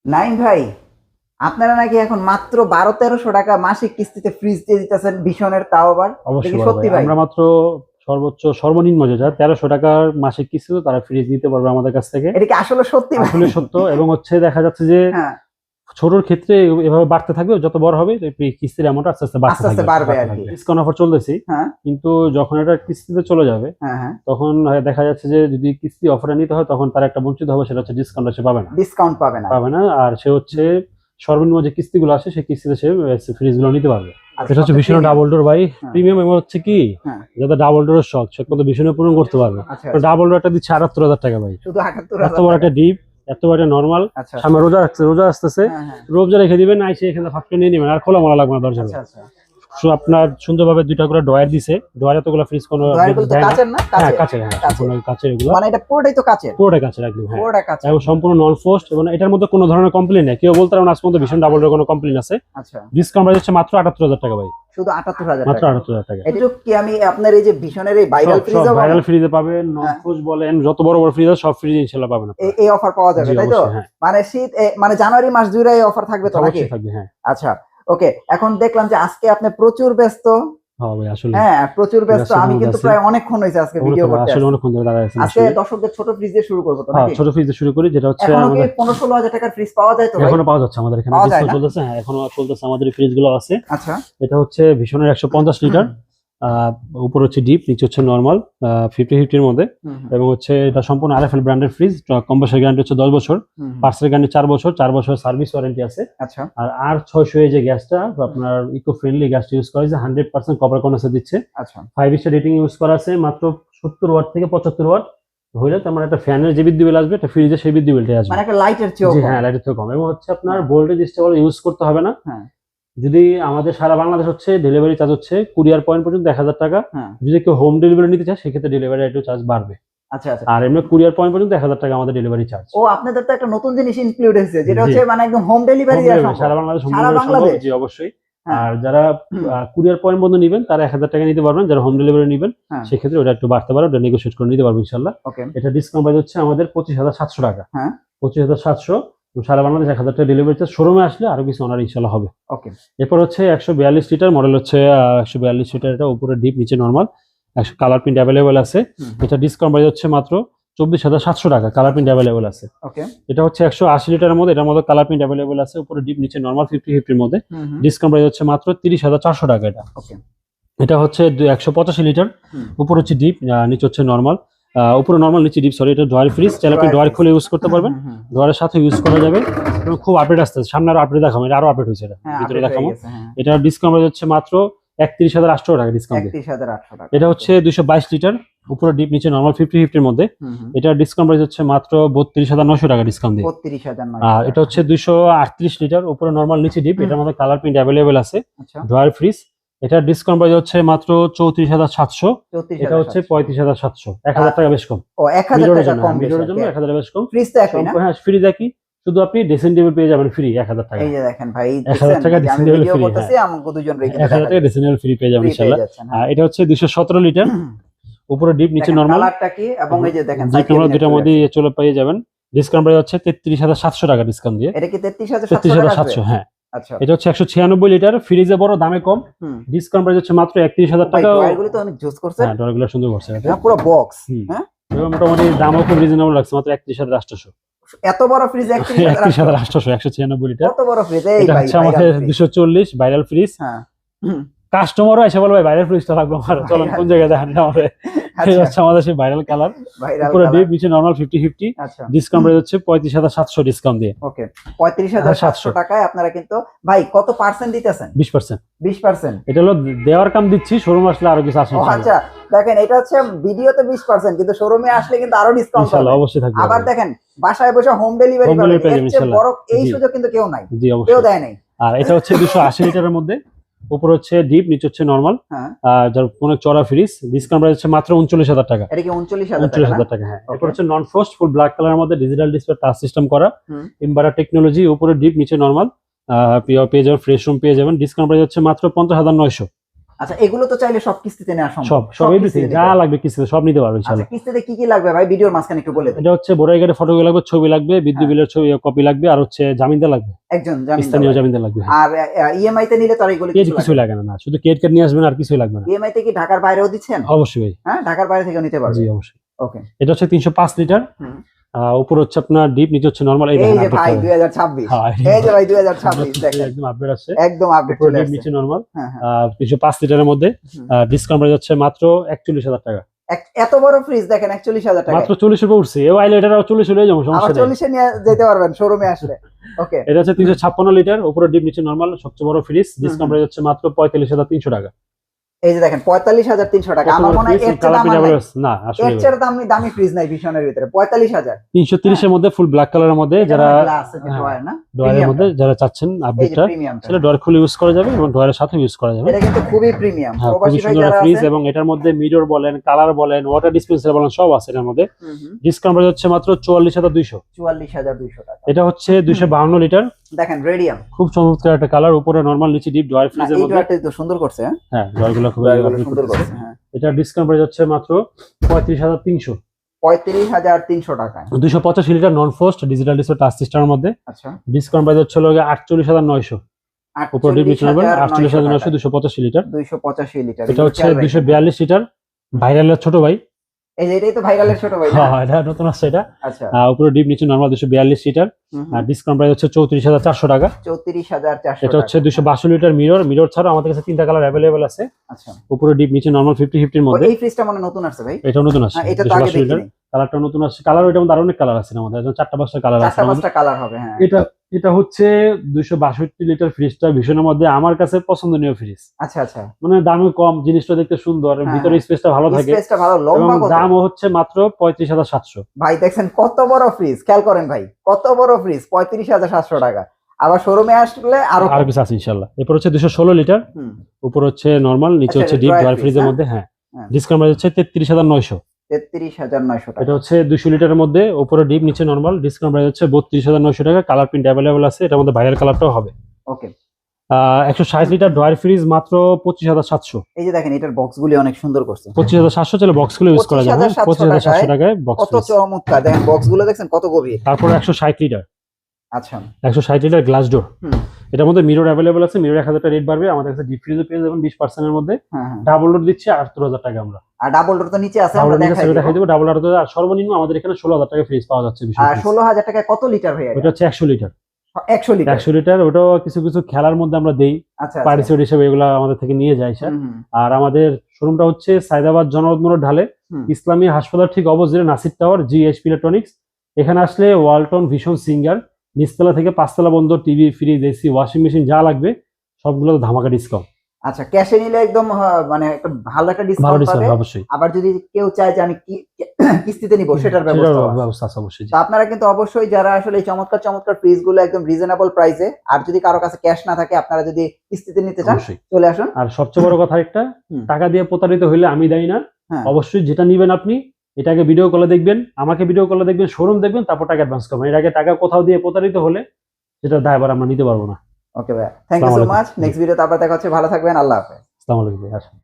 নাইম ভাই, আপনারা নাকি এখন মাত্র 1200-1300 টাকা মাসিক কিস্তিতে ফ্রিজ দিয়ে দিতেছেন ভীষণের, তাও আবার অবশ্যই দেখি বড় সত্যি ভাই, ভাই? আমরা মাত্র সর্বনিম্ন যেটা 1300 টাকার মাসিক কিস্তিতে তারা ফ্রিজ নিতে পারবে আমাদের কাছ থেকে। এটা কি আসলে সত্যি ভাই? আসলে সত্য, এবং হচ্ছে দেখা যাচ্ছে যে হ্যাঁ, ছোটর ক্ষেত্রে এভাবে বাড়তে থাকবে, যত বড় হবে কিস্তির অ্যামাউন্ট আস্তে আস্তে বাড়তে আস্তে আস্তে থাকবে বাড়বে আর কি। ডিসকাউন্ট অফার চলতেছি। হ্যাঁ কিন্তু যখন এটা কিস্তিতে চলে যাবে হ্যাঁ হ্যাঁ, তখন দেখা যাচ্ছে যে যদি কিস্তি অফারে নিতে হয় তখন তার একটা বঞ্চিত হবে, সেটা হচ্ছে ডিসকাউন্ট সে পাবে না। ডিসকাউন্ট পাবে না। আর সে হচ্ছে সর্বনিম্ন যে কিস্তিগুলো আছে সেই কিস্তিতে সে ফ্রিজ গুলো নিতে পারবে। আচ্ছা, এটা হচ্ছে কত ভীষণ premium? ডাবল ডোর ভাই, হ্যাঁ প্রিমিয়াম, এবং হচ্ছে কি হ্যাঁ, যাতে ডাবল ডোরের শখ সে কত ভীষণ পূরণ করতে পারবে। আচ্ছা তো আচ্ছা। ডাবল ডোরটা দিচ্ছে 78,000 টাকা ভাই। শুধু এত বড় 78,000 একটা ডিপ, এত বড় একটা নর্মাল, আচ্ছা সামনে রোজা আসতেছে, হ্যাঁ হ্যাঁ, রোজা রেখে দিবেন, আইসে এখানে ফাটকে নিয়ে নেবেন, আর খোলা মোলা লাগবে না দরজা। আচ্ছা আচ্ছা। আপনার সুন্দরভাবে দুইটা করে ডয়ার দিছে, ডয়ার এতগুলো ফ্রিজ কোনো ডয়ারগুলো তো দেয় না। কাচের না? হ্যাঁ কাচের? কাঁচের, হ্যাঁ কাচের। সম্পূর্ণ কাঁচের এগুলো, মানে এটা পুরোটাই তো কাচের? পুরোটা কাঁচের একদম, হ্যাঁ। পুরোটা কাচের। এবং সম্পূর্ণ নন ফ্রস্ট, এবং এটার মধ্যে কোনো ধরনের কমপ্লেন নেই, কেউ বলতে পারবে না আজ পর্যন্ত ভীষণ ডাবল ডোর কোনো কমপ্লেন আছে। আচ্ছা, ডিসকাউন্ট প্রাইস হচ্ছে মাত্র 78,000 টাকা ভাই, শুধু 78,000 মাত্র টাকা। 78,000 টাকা। এটা কি আমি আপনার এই যে ভীষণের এই ভাইরাল সব ফ্রিজ ভাইরাল ফ্রিজে পাবেন, নন হ্যাঁ। ফ্রস্ট বলেন, যত বড় বড় ফ্রিজ আছে সব ফ্রিজ ইনশাআল্লাহ পাবেন আপনারা। এই অফার পাওয়া যাবে, জি তাই তো? অবশ্যই, হ্যাঁ মানে শীত মানে জানুয়ারি মাস জুড়ে এই অফার থাকবে তো নাকি? অবশ্যই থাকবে, হ্যাঁ। আচ্ছা, ওকে। এখন দেখলাম যে আজকে আপনি প্রচুর ব্যস্ত। হ্যাঁ ভাই আসলে হ্যাঁ, প্রচুর ব্যস্ত। ব্যস্ত আমি কিন্তু আছি। প্রায় অনেকক্ষণ হয়েছে আজকে ভিডিও করতে। আসলে অনেকক্ষণ ধরে দাঁড়ায় আছি আজকে আসলে। দর্শকদের ছোট ফ্রিজ দিয়ে শুরু করবো তো হ্যাঁ, নাকি? ছোট ফ্রিজ দিয়ে শুরু করি, যেটা হচ্ছে এখনো কি আমাদের 15-16 হাজার টাকার ফ্রিজ পাওয়া যায় তো ভাই? এখনো পাওয়া যাচ্ছে আমাদের এখানে, পাওয়া যায় ডিসকাউন্ট না? চলতেছে, হ্যাঁ এখনো চলতেছে, আমাদের এই ফ্রিজ গুলো আছে। আচ্ছা, এটা হচ্ছে ভীষণের 150 লিটার, উপর হচ্ছে ডিপ, নিচে হচ্ছে নর্মাল, 50-50 মধ্যে, হুম হুম, এবং হচ্ছে এটা সম্পূর্ণ আরএফএল ব্র্যান্ডের ফ্রিজ। কম্প্রেসর গ্যারান্টি হচ্ছে 10 বছর, হুম হুম, পার্সেল গ্যারান্টি 4 বছর সার্ভিস ওয়ারেন্টি আছে। আচ্ছা আর 600 এই যে গ্যাসটা আপনার ইকো ফ্রেন্ডলি গ্যাসটা ইউজ করা হয়েছে, 100% কপার কন্ডেন্সার দিচ্ছে, আচ্ছা 5 স্টার রেটিং ইউজ করা আছে, মাত্র 70 ওয়াট থেকে 75 ওয়াট হইলে তো আমার একটা ফ্যানের যে বিদ্যুৎ বিল আসবে, একটা ফ্রিজের সেই বিদ্যুৎ বিলটাই আসবে। মানে একটা লাইটের চেয়েও জি কম। হ্যাঁ, লাইটের থেকে কম, এবং হচ্ছে আপনার হ্যাঁ। ভোল্টেজ স্টেবল ইউজ করতে হবে না। হ্যাঁ যদি আমাদের সারা বাংলাদেশ হচ্ছে ডেলিভারি চার্জ হচ্ছে কুরিয়ার পয়েন্ট পর্যন্ত 1000 টাকা। হ্যাঁ, যদি কেউ হোম ডেলিভারি নিতে চায় সেক্ষেত্রে ডেলিভারি একটু চার্জ বাড়বে। আচ্ছা আচ্ছা। আর এমনি কুরিয়ার পয়েন্ট পর্যন্ত 1000 টাকা আমাদের ডেলিভারি চার্জ। ও, আপনাদের তো একটা নতুন জিনিস ইনক্লুড হয়েছে, যেটা জি। হচ্ছে মানে একদম হোম ডেলিভারি দেওয়া সম্ভব। সারা বাংলাদেশ হোম সারা ডেলিভারি সম্ভব, বাংলাদেশ? জি অবশ্যই। হ্যাঁ। আর যারা কুরিয়ার পয়েন্ট বন্ধ নিবেন তারা 1000 টাকা নিতে পারবেন, যারা হোম ডেলিভারি নিবেন হ্যাঁ, সেক্ষেত্রে ওটা একটু বাড়তে পারে, ওটা নেগোশিয়েট করে নিতে পারবো ইনশাল্লাহ। ওকে। এটা ডিসকাউন্ট প্রাইস হচ্ছে আমাদের 25,700 টাকা। হ্যাঁ, 25,700, সারা বাংলাদেশ 1000 টাকা ডেলিভারি চার্জ, শোরুমে আসলে আরো কিছু অনার ইনশাল্লাহ হবে। ওকে। এরপর হচ্ছে 142 লিটার মডেল, হচ্ছে 142 লিটার, এটা উপরে ডিপ নিচে নর্মাল, কালার প্রিন্ট অ্যাভেলেবল আছে। হুম, এটা ডিসকাউন্ট প্রাইস হচ্ছে মাত্র 24,700 টাকা, কালার প্রিন্ট অ্যাভেলেবল আছে। ওকে। এটা হচ্ছে 180 লিটারের মধ্যে, এটার মধ্যে কালার প্রিন্ট অ্যাভেলেবল আছে, উপরে ডিপ নিচে নর্মাল 50-50 মধ্যে, হুম হুম, ডিসকাউন্ট প্রাইস হচ্ছে মাত্র 30,400 টাকা এটা। ওকে। এটা হচ্ছে 185 লিটার, হুম, উপর হচ্ছে ডিপ, নিচে হচ্ছে নর্মাল, উপরে নর্মাল নিচে ডিপ, সরি এটা ডয়ার ফ্রিজ, চাইলে আপনি ডয়ার খুলে ইউজ করতে পারবেন, হুম, হুম, ডয়ারের সাথে ইউজ করা যাবে, এবং খুব আপডেট আসতেছে, সামনে আরো আপডেট দেখাবো, এটা আরো আপডেট হয়েছে, এটা হ্যাঁ, ভিতরে update হয়ে দেখাবো। গেছে, হ্যাঁ। এটা ডিসকাউন্ট প্রাইস হচ্ছে মাত্র 31,800 টাকা ডিসকাউন্ট। 31,800 টাকা। এটা হচ্ছে 222 লিটার, উপরে ডিপ নিচে নর্মাল 50-50 মধ্যে, হুম হুম, এটা ডিসকাউন্ট প্রাইস হচ্ছে মাত্র 32,900 টাকা ডিসকাউন্ট দিয়ে। 32,900 আর এটা হচ্ছে 238 লিটার, উপরে নর্মাল নিচে ডিপ, এটার মধ্যে কালার প্রিন্ট অ্যাভেলেবেল আছে, আচ্ছা, ড্রয়ার ফ্রিজ। এটা ডিসকাউন্ট প্রাইস হচ্ছে মাত্র 34,700, এটা হচ্ছে 34,700। 35,700, 1000 টাকা বেশ কম ও, 1000 ভিডিওর টাকা জন্য, কম বেশি ভিডিওর আর জন্য কি। 1000 বেশ কম। ফ্রিজ তো একই না? হ্যাঁ ফ্রি দেখি, শুধু আপনি ড্রেসিং টেবিল পেয়ে যাবেন ফ্রি 1000 টাকা। এই যে দেখেন ভাই, 1000 দেখছেন টাকা যে আমি dressing table ভিডিও free, করতেছি, আমাকে দুজনরে কিন্তু 1000 টাকা ড্রেসিং টেবিল ফ্রি পেয়ে যাবেন ফ্রি পেয়ে ইনশাআল্লাহ। যাচ্ছেন। হ্যাঁ। আর এটা হচ্ছে 217 লিটার, উপরে ডিপ নিচে দেখেন নরমাল, কালারটা কি, এবং এই যে দেখেন যে সাইকেল কোনো নিয়ে দুটার চলে মধ্যে আসছে। চলে পেয়ে যাবেন। ডিসকাউন্ট প্রাইস হচ্ছে 33,700 টাকা ডিসকাউন্ট দিয়ে। এটা কি 33,700 টাকা আসবে? 33,700, হ্যাঁ। আচ্ছা। এটা হচ্ছে 196 লিটার, ফ্রিজে বড়, দামে কম, হুম। ডিসকাউন্ট প্রাইস হচ্ছে মাত্র 31,000 ভাই, টাকা। ড্রয়ারগুলো তো অনেক জোস করছে। হ্যাঁ ডলারগুলো সুন্দর করছে এটা। হ্যাঁ, পুরো বক্স। হুম। হ্যাঁ, এবং মোটামুটি দামও খুব রিজনেবল লাগছে, মাত্র 31,800। এত বড় ফ্রিজ 31,800? 31,800, 196 লিটার। কত বড় ফ্রিজ এই এটা ভাই? হচ্ছে আমাদের 240 ভাইরাল ফ্রিজ। হ্যাঁ। হুম, কাস্টমারও এসে বলবে ভাইরাল ফ্রিজটা লাগবে আমার, চলুন কোন জায়গায় দেখেন আমাদের। এই হচ্ছে আমাদের সেই ভাইরাল কালার, ভাইরাল উপরে কালার। ডিপ নিচে নরমাল 50-50, আচ্ছা, ডিসকাউন্ট প্রাইস হচ্ছে 35,700 ডিসকাউন্ট দিয়ে। ওকে। 35,700 টাকায় আপনারা কিন্তু ভাই কত পার্সেন্ট দিতেছেন? 20%। 20%? এটা হলো দেওয়ার কাম দিচ্ছি, শোরুম আসলে আরো কিছু আসে ও আচ্ছা, দেখেন এটা হচ্ছে ভিডিওতে 20%, কিন্তু শোরুমে আসলে কিন্তু আরো ডিসকাউন্ট ইনশাআল্লাহ পাবেন। অবশ্যই থাকবে। আবার দেখেন বাসায় বসে হোম ডেলিভারি Home পাবেন, delivery পেয়ে এর যাবেন চেয়ে ইনশাআল্লাহ। বড় এই জি। সুযোগ কিন্তু কেউ নাই, জি কেউ অবশ্যই। দেয় নাই। আর এটা হচ্ছে 280 লিটারের মধ্যে, উপরে হচ্ছে ডিপ নিচে হচ্ছে নরমাল, হ্যাঁ, যার অনেক চড়া ফ্রিজ, ডিসকাউন্ট প্রাইস হচ্ছে মাত্র 39,000 টাকা। এটা কি 39,000 টাকা? 39,000 টাকা, হ্যাঁ। এরপর হচ্ছে নন ফ্রস্ট ফুল ব্ল্যাক কালারের মধ্যে, ডিজিটাল ডিসপ্লে টাচ সিস্টেম করা, হুম। ইনভার্টার টেকনোলজি, উপরে ডিপ নিচে নরমাল, পেয়ে যাবেন, ফ্রেশ রুম পেয়ে যাবেন, ডিসকাউন্ট প্রাইস হচ্ছে মাত্র 50,900। আচ্ছা, এগুলো তো চাইলে সব কিস্তিতে নেওয়া সম্ভব। সব এভরিথিং যা লাগবে কিস্তিতে সব নিতে পারবেন আচ্ছা, ইনশাআল্লাহ। কিস্তিতে কি কি লাগবে ভাই ভিডিওর মাঝখানে একটু বলে দেন। এটা হচ্ছে ভোটার কার্ডের ফটো লাগবে, ছবি লাগবে, বিদ্যুৎ বিলের ছবি কপি লাগবে, আর হচ্ছে জামিনদার লাগবে, একজন স্থানীয় জামিনদার লাগবে। আর ইএমআই তে নিলে তো আর এগুলো কিছু লাগে না, শুধু ক্রেডিট কার্ড নিয়ে আসবেন আর কিছুই লাগবে না। ইএমআই তে কি ঢাকার বাইরেও দিচ্ছেন? অবশ্যই ভাই, হ্যাঁ, ঢাকার বাইরে থেকেও নিতে পারবেন। জি অবশ্যই। ওকে, এটা হচ্ছে 305 লিটার, উপর হচ্ছে আপনার ডিপ, নিচে হচ্ছে নরমাল। এই যে ভাই 2026, এই যে ভাই 2026 দেখেন একদম আপডেট আছে, একদম আপডেট উপর চলে ডিপ আসছে। নিচে নরমাল। হ্যাঁ হ্যাঁ, 305 লিটারের মধ্যে ডিসকাউন্ট প্রাইস হচ্ছে মাত্র 41,000 টাকা। এত বড় ফ্রিজ দেখেন 41,000 টাকা, মাত্র 40 রুপে উঠছে। এও আইলে এটা 40 হয়ে যাবে, আবার সমস্যা নেই। 40 এ নিয়ে যেতে পারবেন শোরুমে আসলে। ওকে, এটা হচ্ছে 356 লিটার, উপরে ডিপ নিচে নরমাল, সবচেয়ে বড় ফ্রিজ। ডিসকাউন্ট প্রাইস হচ্ছে মাত্র 45,300 টাকা। এই যে দেখেন 45,300 টাকা। আমার মনে হয় এর চেয়ে দাম না, আসলে এর চেয়ে দামি ফ্রিজ নাই ভীষণের ভিতরে। 45,000 330 এর মধ্যে ফুল ব্ল্যাক কালারের মধ্যে যারা ডয়ারের মধ্যে যারা চাচ্ছেন আপডেটটা, সেটা ডয়ার খুলে ইউজ করা যাবে এবং ডয়ারের সাথে ইউজ করা যাবে। এটা কিন্তু খুবই প্রিমিয়াম, খুবই প্রবাসী ভাই সুন্দর যারা ফ্রিজ, আছেন। এবং এটার মধ্যে মিরর বলেন, কালার বলেন, ওয়াটার ডিসপেন্সার বলেন, সব আছে এটার মধ্যে। ডিসকাউন্ট প্রাইস হচ্ছে মাত্র 44,200। 44,200 টাকা। এটা হচ্ছে 252 লিটার, দেখেন রেডিয়াম, খুব চমৎকার একটা কালার, উপরে নরমাল, নিচে ডিপ, ডয়ার ফ্রিজের এই মধ্যে। ডয়ারটা তো সুন্দর করছে। হ্যাঁ, ডয়ারগুলো খুব সুন্দর করছে। হ্যাঁ, এটা ডিসকাউন্ট প্রাইস হচ্ছে মাত্র 35,300। 35,300 টাকা। 285 লিটার নন ফ্রস্ট ডিজিটাল ডিসপ্লে টাচ সিস্টেমের মধ্যে। আচ্ছা, ডিসকাউন্ট প্রাইস হচ্ছে 48,900। উপর ডিপ নিচে নরমাল, 48,900, 285 লিটার। 285 লিটার। এটা হচ্ছে 242 লিটার, ভাইরালের ছোট ভাই। এই যে এটাই তো ভাইরালের ছোট ভাই না? হ্যাঁ, এটা নতুন আসছে এটা। আচ্ছা, উপরে ডিপ নিচে নরমাল, 242 লিটার। আর ডিসকাউন্ট প্রাইস হচ্ছে 34,400 টাকা। 34,400 এটা হচ্ছে 282 লিটার মিরর ছাড়া আমাদের কাছে তিনটা কালার अवेलेबल আছে। আচ্ছা, উপরে ডিপ নিচে নরমাল 50-50 এর মধ্যে। এই ফ্রিজটা মনে নতুন আসছে ভাই? এটা নতুন আসছে, এটা তো আগে দেখিনি। কালারটা নতুন আসছে, কালার ওইটার মধ্যে আরো অনেক কালার আছে আমাদের, 4টা-5টা কালার আছে আমাদের। 4টা-5টা কালার হবে। হ্যাঁ, এটা হচ্ছে 262 লিটার ফ্রিজটা ভীষণের মধ্যে আমার কাছে পছন্দনীয় ফ্রিজ। আচ্ছা আচ্ছা, মানে দামে কম, জিনিসটা দেখতে সুন্দর, ভিতরে স্পেসটা ভালো থাকে, স্পেসটা ভালো, এবং লম্বা কত? দামও হচ্ছে মাত্র 35,700। ভাই দেখছেন কত বড় ফ্রিজ, খেয়াল করেন ভাই কত বড় ফ্রিজ, 35,700 টাকা। আবার শোরুমে আসলে আরো কিছু আছে ইনশাআল্লাহ। এরপর হচ্ছে 216 লিটার, উপর হচ্ছে নরমাল, নিচে হচ্ছে ডিপ, ডয়ার ফ্রিজের মধ্যে। হ্যাঁ, ডিসকাউন্ট প্রাইস হচ্ছে 33,900। 33,900 টাকা। এটা হচ্ছে 200 লিটারের মধ্যে, উপরে ডিপ নিচে নরমাল, ডিসকাউন্ট প্রাইস হচ্ছে 32,900 টাকা। কালার প্রিন্ট अवेलेबल আছে, এটার মধ্যে ভাইরাল কালারটাও হবে। ওকে, 160 লিটার ডয়ার ফ্রিজ মাত্র 25,700। এই যে দেখেন এটার বক্সগুলি অনেক সুন্দর করছে। 25,700 চলে বক্সগুলো ইউজ করা যাবে। 25,700 টাকায় বক্স, কত চমৎকার, দেখেন বক্সগুলো দেখছেন কত গভীর। তারপর 160 লিটার, আচ্ছা, 160 লিটার গ্লাস ডোর। এটার মধ্যে মিরর अवेलेबल আছে, মিরর 1000 টাকা রেট বাড়বে। আমাদের কাছে ডিপ ফ্রিজও পেয়ে যাবেন 20% এর মধ্যে। ডাবল ডোর দিচ্ছে 78,000 টাকা আমরা। আর ডাবল ডোর তো নিচে আছে, আমরা দেখাই দেব। ডাবল ডোর আর সর্বনিম্ন আমাদের এখানে 16,000 টাকা ফ্রিজ পাওয়া যাচ্ছে। আর 16,000 টাকায় কত লিটার ভাই? ওটা হচ্ছে 100 লিটার। 100 লিটার, ওটাও কিছু কিছু খেলার মধ্যে আমরা দেই, পার্টিসিপেট হিসেবে এগুলো আমাদের থেকে নিয়ে যায় স্যার। আর আমাদের শোরুমটা হচ্ছে সায়দাবাদ জনপদ মোড় ঢালে, ইসলামী হাসপাতাল ঠিক অপোজিটে নাসির টাওয়ার, জিএসপি ইলেকট্রনিক্স। এখানে আসলে ওয়ালটন ভিশন সিঙ্গার, নিচতলা থেকে 5তলা বন্ধ, TV, fridge, AC, washing machine যা লাগবে সবগুলো ধামাকা ডিসকাউন্ট। আচ্ছা, ক্যাশে নিলে একদম মানে একটা ভালো একটা ডিসকাউন্ট পাবে অবশ্যই। আবার যদি কেউ চায় যে আমি কিস্তিতে নিব, সেটার ব্যবস্থা আছে অবশ্যই। তো আপনারা কিন্তু অবশ্যই যারা আসলে এই চমৎকার চমৎকার ফ্রিজ গুলো একদম রিজনেবল প্রাইসে, আর যদি কারো কাছে ক্যাশ না থাকে, আপনারা যদি কিস্তিতে নিতে চান চলে আসুন। আর সবচেয়ে বড় কথা একটা, টাকা দিয়ে প্রতারিত হইলে আমি দায়ী না। অবশ্যই যেটা নিবেন আপনি এটাকে ভিডিও কলে দেখবেন, আমাকে ভিডিও কলে দেখবেন, শোরুম দেখবেন, তারপর টাকা অ্যাডভান্স করবেন। এর আগে টাকা কোথাও দিয়ে প্রতারিত হলে সেটা দায়ভার আমরা নিতে পারবো না। ওকে ভাই, thank you so much. Next ভিডিওতে আবার দেখা হচ্ছে, ভালো থাকবেন, আল্লাহ হাফেজ। আসসালামু আলাইকুম।